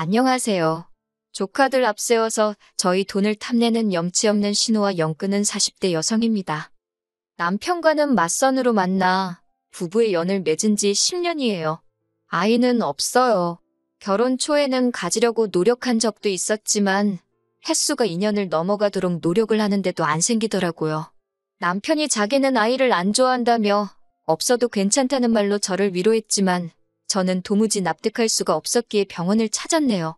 안녕하세요. 조카들 앞세워서 저희 돈을 탐내는 염치 없는 신우와 영끄는 40대 여성입니다. 남편과는 맞선으로 만나 부부의 연을 맺은 지 10년이에요. 아이는 없어요. 결혼 초에는 가지려고 노력한 적도 있었지만 횟수가 2년을 넘어가도록 노력을 하는데도 안 생기더라고요. 남편이 자기는 아이를 안 좋아한다며 없어도 괜찮다는 말로 저를 위로했지만 저는 도무지 납득할 수가 없었기에 병원을 찾았네요.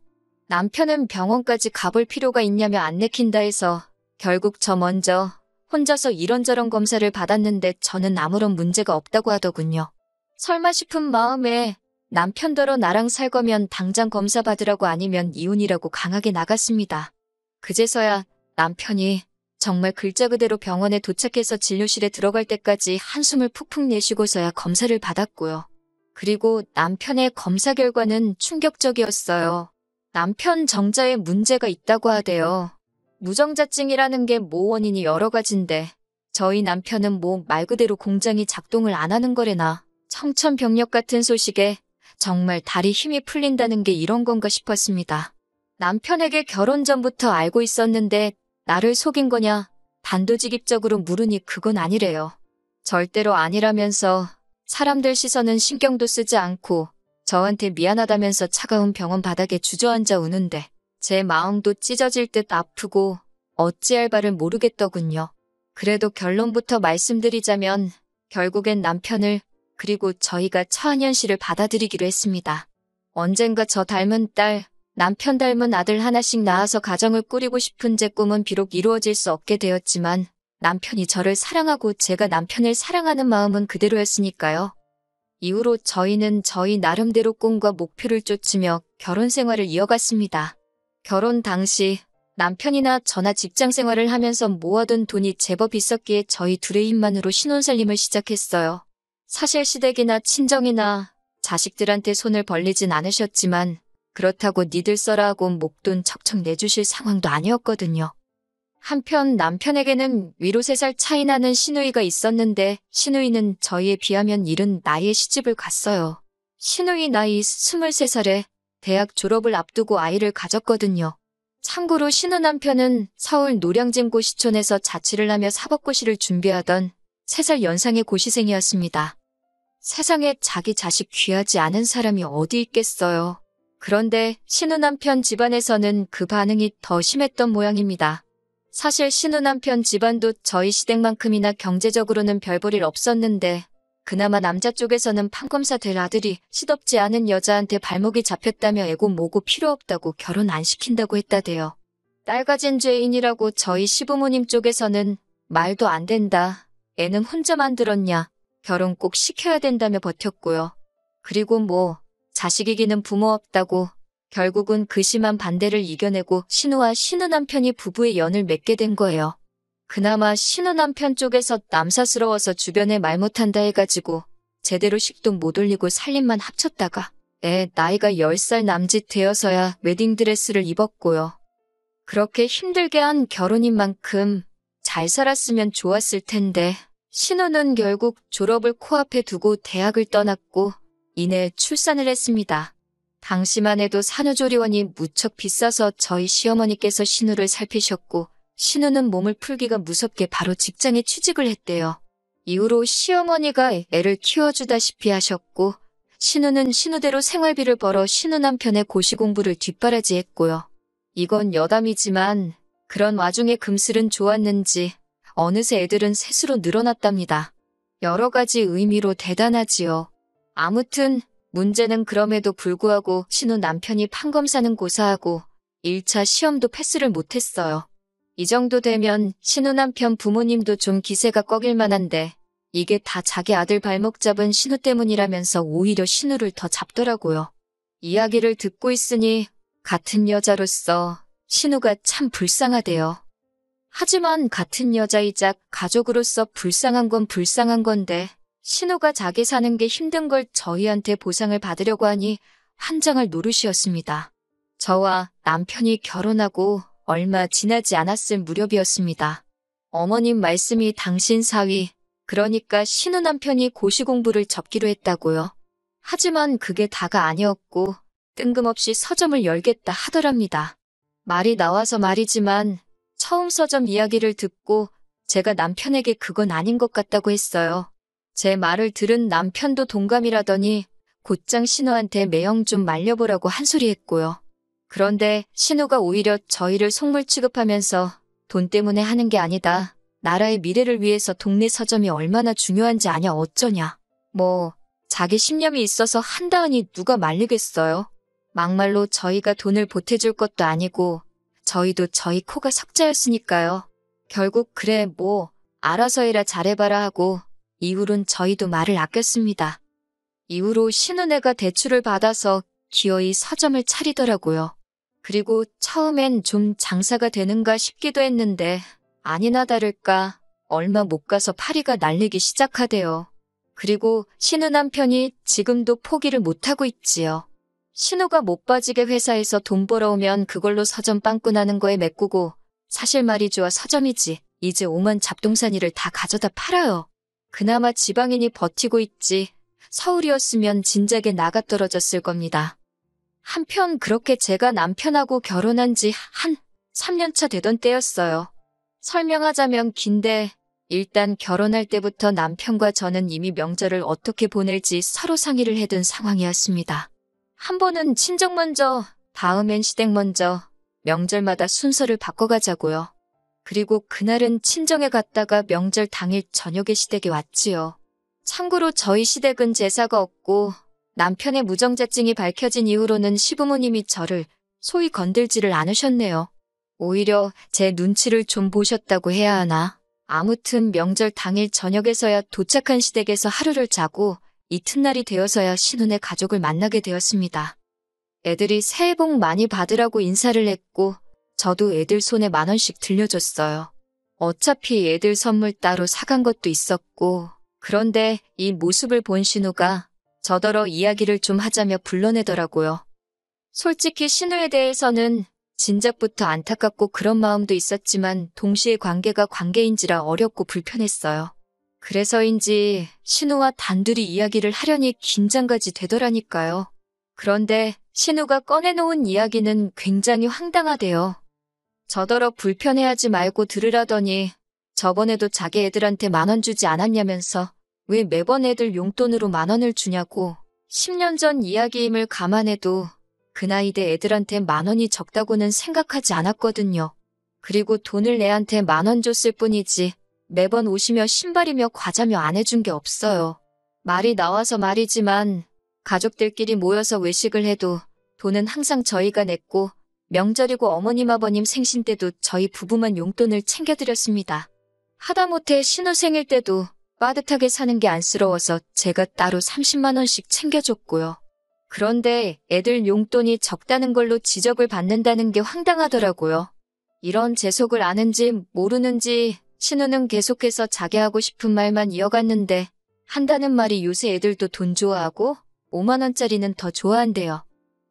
남편은 병원까지 가볼 필요가 있냐며 안 내킨다 해서 결국 저 먼저 혼자서 이런저런 검사를 받았는데 저는 아무런 문제가 없다고 하더군요. 설마 싶은 마음에 남편더러 나랑 살 거면 당장 검사 받으라고 아니면 이혼이라고 강하게 나갔습니다. 그제서야 남편이 정말 글자 그대로 병원에 도착해서 진료실에 들어갈 때까지 한숨을 푹푹 내쉬고서야 검사를 받았고요. 그리고 남편의 검사 결과는 충격적이었어요. 남편 정자에 문제가 있다고 하대요. 무정자증이라는 게 원인이 여러 가지인데 저희 남편은 말 그대로 공장이 작동을 안 하는 거래나 청천벽력 같은 소식에 정말 다리 힘이 풀린다는 게 이런 건가 싶었습니다. 남편에게 결혼 전부터 알고 있었는데 나를 속인 거냐 단도직입적으로 물으니 그건 아니래요. 절대로 아니라면서 사람들 시선은 신경도 쓰지 않고 저한테 미안하다면서 차가운 병원 바닥에 주저앉아 우는데 제 마음도 찢어질 듯 아프고 어찌할 바를 모르겠더군요. 그래도 결론부터 말씀드리자면 결국엔 남편을 그리고 저희가 처한현 씨를 받아들이기로 했습니다. 언젠가 저 닮은 딸, 남편 닮은 아들 하나씩 낳아서 가정을 꾸리고 싶은 제 꿈은 비록 이루어질 수 없게 되었지만 남편이 저를 사랑하고 제가 남편을 사랑하는 마음은 그대로였으니까요. 이후로 저희는 저희 나름대로 꿈과 목표를 쫓으며 결혼 생활을 이어갔습니다. 결혼 당시 남편이나 저나 직장 생활을 하면서 모아둔 돈이 제법 있었기에 저희 둘의 힘만으로 신혼살림을 시작했어요. 사실 시댁이나 친정이나 자식들한테 손을 벌리진 않으셨지만 그렇다고 니들 써라 하고 목돈 척척 내주실 상황도 아니었거든요. 한편 남편에게는 위로 3살 차이 나는 시누이가 있었는데 시누이는 저희에 비하면 이른 나이에 시집을 갔어요. 시누이 나이 23살에 대학 졸업을 앞두고 아이를 가졌거든요. 참고로 신우 남편은 서울 노량진 고시촌에서 자취를 하며 사법고시를 준비하던 3살 연상의 고시생이었습니다. 세상에 자기 자식 귀하지 않은 사람이 어디 있겠어요. 그런데 신우 남편 집안에서는 그 반응이 더 심했던 모양입니다. 사실 신우 남편 집안도 저희 시댁만큼이나 경제적으로는 별 볼 일 없었는데 그나마 남자 쪽에서는 판검사 될 아들이 시덥지 않은 여자한테 발목이 잡혔다며 애고 뭐고 필요 없다고 결혼 안 시킨다고 했다대요. 딸 가진 죄인이라고 저희 시부모님 쪽에서는 말도 안 된다. 애는 혼자 만들었냐. 결혼 꼭 시켜야 된다며 버텼고요. 그리고 자식이기는 부모 없다고 결국은 그 심한 반대를 이겨내고 신우와 신우 남편이 부부의 연을 맺게 된 거예요. 그나마 신우 남편 쪽에서 남사스러워서 주변에 말 못한다 해가지고 제대로 식도 못 올리고 살림만 합쳤다가 애 나이가 10살 남짓 되어서야 웨딩드레스를 입었고요. 그렇게 힘들게 한 결혼인 만큼 잘 살았으면 좋았을 텐데 신우는 결국 졸업을 코앞에 두고 대학을 떠났고 이내 출산을 했습니다. 당시만 해도 산후조리원이 무척 비싸서 저희 시어머니께서 신우를 살피셨고 신우는 몸을 풀기가 무섭게 바로 직장에 취직을 했대요. 이후로 시어머니가 애를 키워주다시피 하셨고 신우는 신우대로 생활비를 벌어 신우 남편의 고시 공부를 뒷바라지했고요. 이건 여담이지만 그런 와중에 금슬은 좋았는지 어느새 애들은 셋으로 늘어났답니다. 여러 가지 의미로 대단하지요. 아무튼 문제는 그럼에도 불구하고 신우 남편이 판검사는 고사하고 1차 시험도 패스를 못했어요. 이 정도 되면 신우 남편 부모님도 좀 기세가 꺾일 만한데 이게 다 자기 아들 발목 잡은 신우 때문이라면서 오히려 신우를 더 잡더라고요. 이야기를 듣고 있으니 같은 여자로서 신우가 참 불쌍하대요. 하지만 같은 여자이자 가족으로서 불쌍한 건 불쌍한 건데 신우가 자기 사는 게 힘든 걸 저희한테 보상을 받으려고 하니 환장할 노릇이었습니다. 저와 남편이 결혼하고 얼마 지나지 않았을 무렵이었습니다. 어머님 말씀이 당신 사위, 그러니까 신우 남편이 고시 공부를 접기로 했다고요. 하지만 그게 다가 아니었고 뜬금없이 서점을 열겠다 하더랍니다. 말이 나와서 말이지만 처음 서점 이야기를 듣고 제가 남편에게 그건 아닌 것 같다고 했어요. 제 말을 들은 남편도 동감이라더니 곧장 신우한테 매형 좀 말려보라고 한 소리 했고요. 그런데 신우가 오히려 저희를 속물 취급하면서 돈 때문에 하는 게 아니다. 나라의 미래를 위해서 동네 서점이 얼마나 중요한지 아냐 어쩌냐. 뭐 자기 신념이 있어서 한다하니 누가 말리겠어요. 막말로 저희가 돈을 보태줄 것도 아니고 저희도 저희 코가 석자였으니까요. 결국 그래 뭐 알아서 해라 잘해봐라 하고 이후론 저희도 말을 아꼈습니다. 이후로 신우네가 대출을 받아서 기어이 서점을 차리더라고요. 그리고 처음엔 좀 장사가 되는가 싶기도 했는데 아니나 다를까 얼마 못 가서 파리가 날리기 시작하대요. 그리고 신우 남편이 지금도 포기를 못하고 있지요. 신우가 못 빠지게 회사에서 돈 벌어오면 그걸로 서점 빵꾸나는 거에 메꾸고 사실 말이죠 서점이지 이제 오만 잡동사니를 다 가져다 팔아요. 그나마 지방인이 버티고 있지 서울이었으면 진작에 나가 떨어졌을 겁니다. 한편 그렇게 제가 남편하고 결혼한 지 한 3년차 되던 때였어요. 설명하자면 긴데 일단 결혼할 때부터 남편과 저는 이미 명절을 어떻게 보낼지 서로 상의를 해둔 상황이었습니다. 한 번은 친정 먼저, 다음엔 시댁 먼저, 명절마다 순서를 바꿔가자고요. 그리고 그날은 친정에 갔다가 명절 당일 저녁에 시댁에 왔지요. 참고로 저희 시댁은 제사가 없고 남편의 무정자증이 밝혀진 이후로는 시부모님이 저를 소위 건들지를 않으셨네요. 오히려 제 눈치를 좀 보셨다고 해야 하나. 아무튼 명절 당일 저녁에서야 도착한 시댁에서 하루를 자고 이튿날이 되어서야 신혼의 가족을 만나게 되었습니다. 애들이 새해 복 많이 받으라고 인사를 했고 저도 애들 손에 10,000원씩 들려줬어요. 어차피 애들 선물 따로 사간 것도 있었고 그런데 이 모습을 본 신우가 저더러 이야기를 좀 하자며 불러내더라고요. 솔직히 신우에 대해서는 진작부터 안타깝고 그런 마음도 있었지만 동시에 관계가 관계인지라 어렵고 불편했어요. 그래서인지 신우와 단둘이 이야기를 하려니 긴장까지 되더라니까요. 그런데 신우가 꺼내놓은 이야기는 굉장히 황당하대요. 저더러 불편해하지 말고 들으라더니 저번에도 자기 애들한테 10,000원 주지 않았냐면서 왜 매번 애들 용돈으로 10,000원을 주냐고 10년 전 이야기임을 감안해도 그 나이대 애들한테 10,000원이 적다고는 생각하지 않았거든요. 그리고 돈을 내한테 10,000원 줬을 뿐이지 매번 옷이며 신발이며 과자며 안 해준 게 없어요. 말이 나와서 말이지만 가족들끼리 모여서 외식을 해도 돈은 항상 저희가 냈고 명절이고 어머님 아버님 생신 때도 저희 부부만 용돈을 챙겨드렸습니다. 하다못해 신우 생일 때도 빠듯하게 사는 게 안쓰러워서 제가 따로 30만 원씩 챙겨줬고요. 그런데 애들 용돈이 적다는 걸로 지적을 받는다는 게 황당하더라고요. 이런 제 속을 아는지 모르는지 신우는 계속해서 자기 하고 싶은 말만 이어갔는데 한다는 말이 요새 애들도 돈 좋아하고 5만 원짜리는 더 좋아한대요.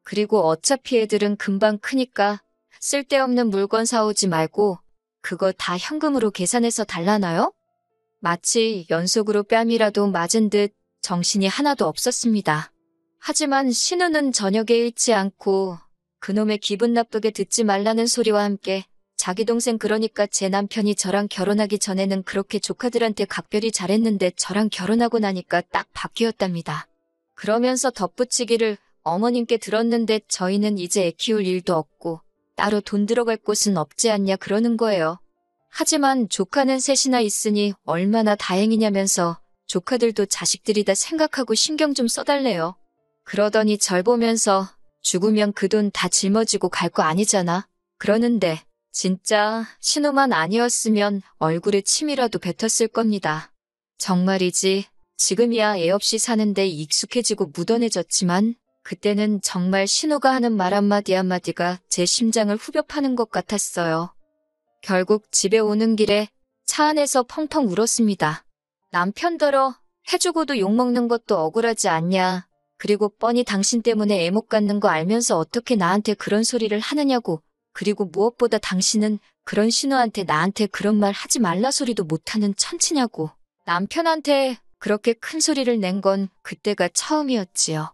그리고 어차피 애들은 금방 크니까 쓸데없는 물건 사오지 말고 그거 다 현금으로 계산해서 달라나요? 마치 연속으로 뺨이라도 맞은 듯 정신이 하나도 없었습니다. 하지만 신우는 저녁에 잃지 않고 그놈의 기분 나쁘게 듣지 말라는 소리와 함께 자기 동생 그러니까 제 남편이 저랑 결혼하기 전에는 그렇게 조카들한테 각별히 잘했는데 저랑 결혼하고 나니까 딱 바뀌었답니다. 그러면서 덧붙이기를 어머님께 들었는데 저희는 이제 애 키울 일도 없고 따로 돈 들어갈 곳은 없지 않냐 그러는 거예요. 하지만 조카는 셋이나 있으니 얼마나 다행이냐면서 조카들도 자식들이다 생각하고 신경 좀 써달래요. 그러더니 절 보면서 죽으면 그 돈 다 짊어지고 갈 거 아니잖아. 그러는데 진짜 신우만 아니었으면 얼굴에 침이라도 뱉었을 겁니다. 정말이지 지금이야 애 없이 사는데 익숙해지고 무던해졌지만 그때는 정말 신우가 하는 말 한마디 한마디가 제 심장을 후벼 파는 것 같았어요. 결국 집에 오는 길에 차 안에서 펑펑 울었습니다. 남편더러 해주고도 욕먹는 것도 억울하지 않냐. 그리고 뻔히 당신 때문에 애 못 갖는 거 알면서 어떻게 나한테 그런 소리를 하느냐고. 그리고 무엇보다 당신은 그런 신우한테 나한테 그런 말 하지 말라 소리도 못하는 천치냐고. 남편한테 그렇게 큰 소리를 낸 건 그때가 처음이었지요.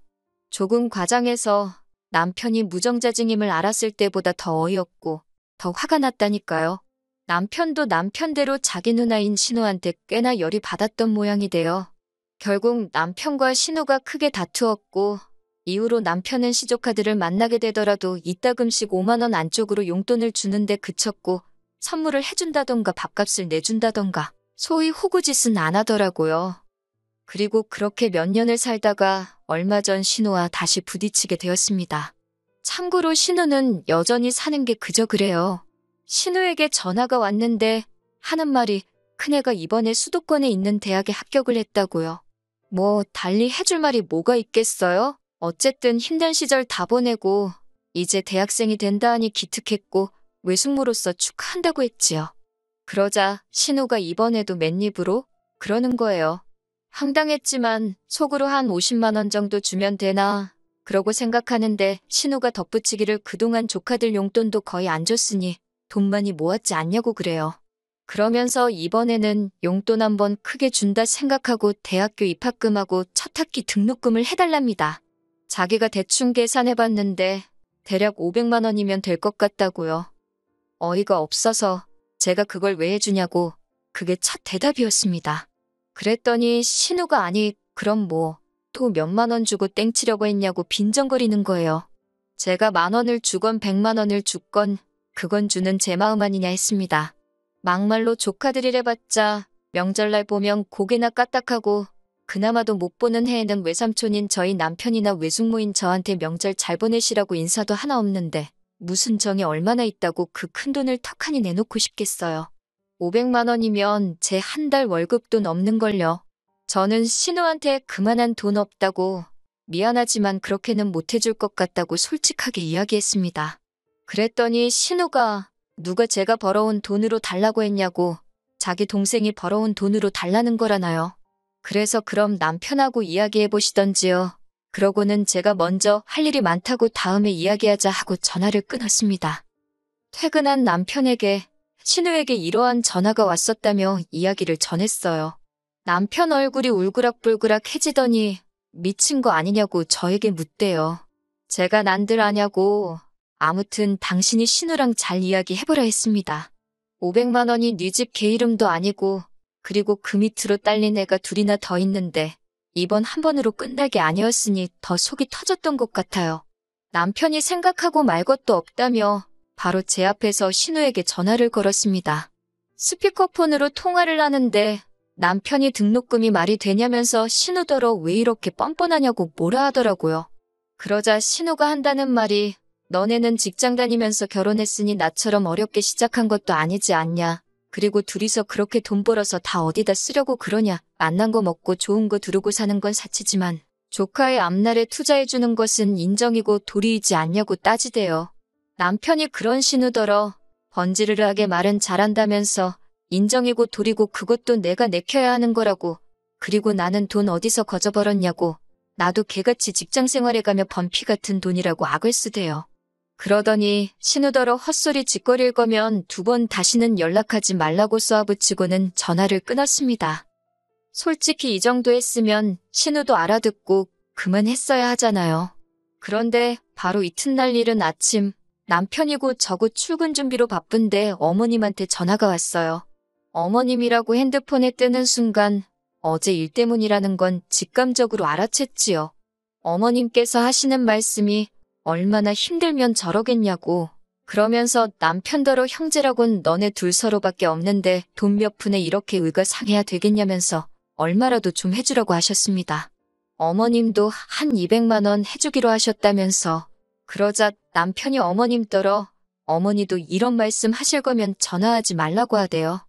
조금 과장해서 남편이 무정자증임을 알았을 때보다 더 어이없고 더 화가 났다니까요. 남편도 남편대로 자기 누나인 신우한테 꽤나 열이 받았던 모양이 돼요. 결국 남편과 신우가 크게 다투었고 이후로 남편은 시조카들을 만나게 되더라도 이따금씩 5만 원 안쪽으로 용돈을 주는데 그쳤고 선물을 해준다던가 밥값을 내준다던가 소위 호구짓은 안 하더라고요. 그리고 그렇게 몇 년을 살다가 얼마 전 신우와 다시 부딪히게 되었습니다. 참고로 신우는 여전히 사는 게 그저 그래요. 신우에게 전화가 왔는데 하는 말이 큰애가 이번에 수도권에 있는 대학에 합격을 했다고요. 뭐 달리 해줄 말이 뭐가 있겠어요? 어쨌든 힘든 시절 다 보내고 이제 대학생이 된다 하니 기특했고 외숙모로서 축하한다고 했지요. 그러자 신우가 이번에도 맨입으로 그러는 거예요. 황당했지만 속으로 한 50만 원 정도 주면 되나 그러고 생각하는데 신우가 덧붙이기를 그동안 조카들 용돈도 거의 안 줬으니 돈 많이 모았지 않냐고 그래요. 그러면서 이번에는 용돈 한번 크게 준다 생각하고 대학교 입학금하고 첫 학기 등록금을 해달랍니다. 자기가 대충 계산해봤는데 대략 500만 원이면 될 것 같다고요. 어이가 없어서 제가 그걸 왜 해주냐고 그게 첫 대답이었습니다. 그랬더니 신우가 아니 그럼 뭐 또 몇만 원 주고 땡치려고 했냐고 빈정거리는 거예요. 제가 10,000원을 주건 100만 원을 줬건 그건 주는 제 마음 아니냐 했습니다. 막말로 조카들이래봤자 명절날 보면 고개나 까딱하고 그나마도 못 보는 해에는 외삼촌인 저희 남편이나 외숙모인 저한테 명절 잘 보내시라고 인사도 하나 없는데 무슨 정이 얼마나 있다고 그 큰돈을 턱하니 내놓고 싶겠어요. 500만 원이면 제 한 달 월급도 넘는걸요. 저는 신우한테 그만한 돈 없다고 미안하지만 그렇게는 못해줄 것 같다고 솔직하게 이야기했습니다. 그랬더니 신우가 누가 제가 벌어온 돈으로 달라고 했냐고 자기 동생이 벌어온 돈으로 달라는 거라나요. 그래서 그럼 남편하고 이야기해보시던지요. 그러고는 제가 먼저 할 일이 많다고 다음에 이야기하자 하고 전화를 끊었습니다. 퇴근한 남편에게 신우에게 이러한 전화가 왔었다며 이야기를 전했어요. 남편 얼굴이 울그락불그락해지더니 미친 거 아니냐고 저에게 묻대요. 제가 난들 아냐고 아무튼 당신이 신우랑 잘 이야기해보라 했습니다. 500만 원이 네 집 개 이름도 아니고 그리고 그 밑으로 딸린 애가 둘이나 더 있는데 이번 한 번으로 끝날 게 아니었으니 더 속이 터졌던 것 같아요. 남편이 생각하고 말 것도 없다며 바로 제 앞에서 신우에게 전화를 걸었습니다. 스피커폰으로 통화를 하는데 남편이 등록금이 말이 되냐면서 신우더러 왜 이렇게 뻔뻔하냐고 뭐라 하더라고요. 그러자 신우가 한다는 말이 너네는 직장 다니면서 결혼했으니 나처럼 어렵게 시작한 것도 아니지 않냐. 그리고 둘이서 그렇게 돈 벌어서 다 어디다 쓰려고 그러냐. 만난 거 먹고 좋은 거 두르고 사는 건 사치지만 조카의 앞날에 투자해주는 것은 인정이고 도리이지 않냐고 따지대요. 남편이 그런 신우더러 번지르르하게 말은 잘한다면서 인정이고 도리고 그것도 내가 내켜야 하는 거라고. 그리고 나는 돈 어디서 거저 벌었냐고. 나도 개같이 직장 생활해가며 번 피 같은 돈이라고 악을 쓰대요. 그러더니 신우더러 헛소리 짓거릴 거면 2번 다시는 연락하지 말라고 쏘아붙이고는 전화를 끊었습니다. 솔직히 이 정도 했으면 신우도 알아듣고 그만했어야 하잖아요. 그런데 바로 이튿날 일은 아침 남편이고 저고 출근 준비로 바쁜데 어머님한테 전화가 왔어요. 어머님이라고 핸드폰에 뜨는 순간 어제 일 때문이라는 건 직감적으로 알아챘지요. 어머님께서 하시는 말씀이 얼마나 힘들면 저러겠냐고. 그러면서 남편더러 형제라곤 너네 둘 서로밖에 없는데 돈 몇 푼에 이렇게 의가 상해야 되겠냐면서 얼마라도 좀 해주라고 하셨습니다. 어머님도 한 200만 원 해주기로 하셨다면서. 그러자 남편이 어머님더러 어머니도 이런 말씀 하실 거면 전화하지 말라고 하대요.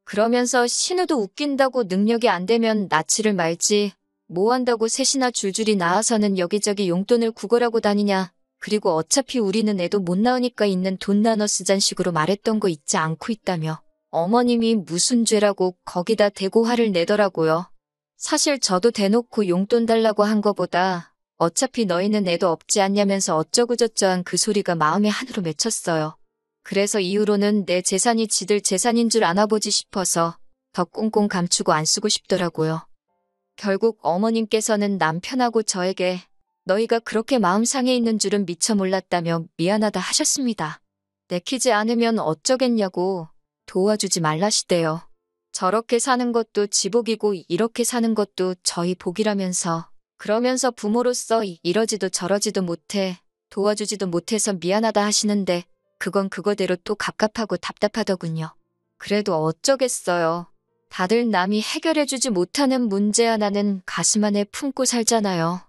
그러면서 신우도 웃긴다고 능력이 안 되면 낯을 말지 뭐 한다고 셋이나 줄줄이 나와서는 여기저기 용돈을 구걸하고 다니냐. 그리고 어차피 우리는 애도 못 낳으니까 있는 돈 나눠 쓰잔 식으로 말했던 거 잊지 않고 있다며 어머님이 무슨 죄라고 거기다 대고 화를 내더라고요. 사실 저도 대놓고 용돈 달라고 한 거보다 어차피 너희는 애도 없지 않냐면서 어쩌고저쩌한 그 소리가 마음에 한으로 맺혔어요. 그래서 이후로는 내 재산이 지들 재산인 줄 아나보지 싶어서 더 꽁꽁 감추고 안 쓰고 싶더라고요. 결국 어머님께서는 남편하고 저에게 너희가 그렇게 마음 상해 있는 줄은 미처 몰랐다며 미안하다 하셨습니다. 내키지 않으면 어쩌겠냐고 도와주지 말라시대요. 저렇게 사는 것도 지복이고 이렇게 사는 것도 저희 복이라면서 그러면서 부모로서 이러지도 저러지도 못해 도와주지도 못해서 미안하다 하시는데 그건 그거대로 또 갑갑하고 답답하더군요. 그래도 어쩌겠어요. 다들 남이 해결해주지 못하는 문제 하나는 가슴 안에 품고 살잖아요.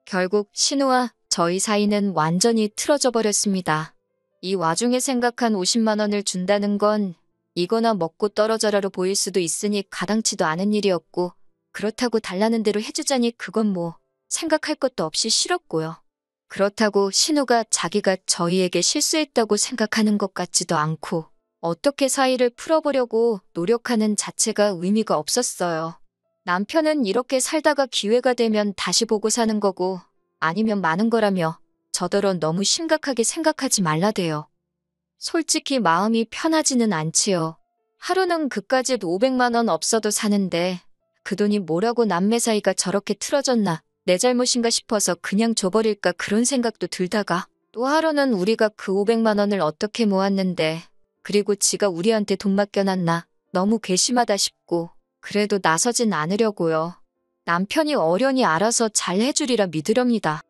결국 신우와 저희 사이는 완전히 틀어져 버렸습니다. 이 와중에 생각한 50만 원을 준다는 건 이거나 먹고 떨어져라로 보일 수도 있으니 가당치도 않은 일이었고 그렇다고 달라는 대로 해주자니 그건 뭐 생각할 것도 없이 싫었고요. 그렇다고 신우가 자기가 저희에게 실수했다고 생각하는 것 같지도 않고 어떻게 사이를 풀어보려고 노력하는 자체가 의미가 없었어요. 남편은 이렇게 살다가 기회가 되면 다시 보고 사는 거고 아니면 마는 거라며 저더러 너무 심각하게 생각하지 말라대요. 솔직히 마음이 편하지는 않지요. 하루는 그까짓 500만 원 없어도 사는데 그 돈이 뭐라고 남매 사이가 저렇게 틀어졌나 내 잘못인가 싶어서 그냥 줘버릴까 그런 생각도 들다가 또 하루는 우리가 그 500만 원을 어떻게 모았는데 그리고 지가 우리한테 돈 맡겨놨나 너무 괘씸하다 싶고 그래도 나서진 않으려고요. 남편이 어련히 알아서 잘 해주리라 믿으렵니다.